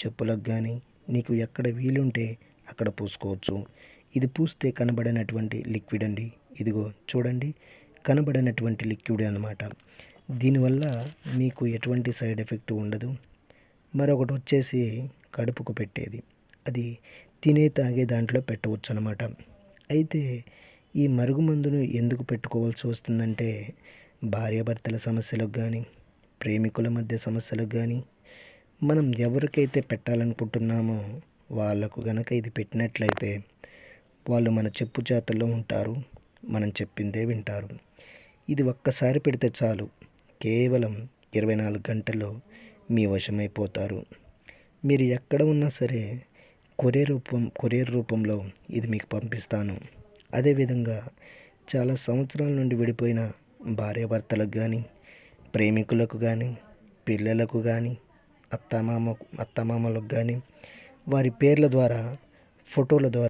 చెప్పులకు కానీ నీకు ఎక్కడ వీలుంటే అక్కడ పూసుకోవచ్చు. ఇది పూస్తే కనబడనటువంటి లిక్విడ్ అండి. ఇదిగో చూడండి, కనబడనటువంటి లిక్విడ్ అన్నమాట. దీనివల్ల మీకు ఎటువంటి సైడ్ ఎఫెక్ట్ ఉండదు. మరొకటి వచ్చేసి కడుపుకు పెట్టేది, అది తినే తాగే దాంట్లో పెట్టవచ్చు అన్నమాట. అయితే ఈ మరుగుమందును ఎందుకు పెట్టుకోవాల్సి వస్తుందంటే భార్యాభర్తల సమస్యలకు కానీ, ప్రేమికుల మధ్య సమస్యలకు కానీ, మనం ఎవరికైతే పెట్టాలనుకుంటున్నామో వాళ్ళకు గనక ఇది పెట్టినట్లయితే వాళ్ళు మన చెప్పు చేతల్లో ఉంటారు, మనం చెప్పిందే వింటారు. ఇది ఒక్కసారి పెడితే చాలు, కేవలం 24 గంటల్లో మీ వశమైపోతారు. మీరు ఎక్కడ ఉన్నా సరే కొరియర్ రూపంలో ఇది మీకు పంపిస్తాను. అదేవిధంగా చాలా సంవత్సరాల నుండి విడిపోయిన భార్యాభర్తలకు కానీ, ప్రేమికులకు కానీ, పిల్లలకు కానీ, అత్తమామలకు కానీ వారి పేర్ల ద్వారా, ఫోటోల ద్వారా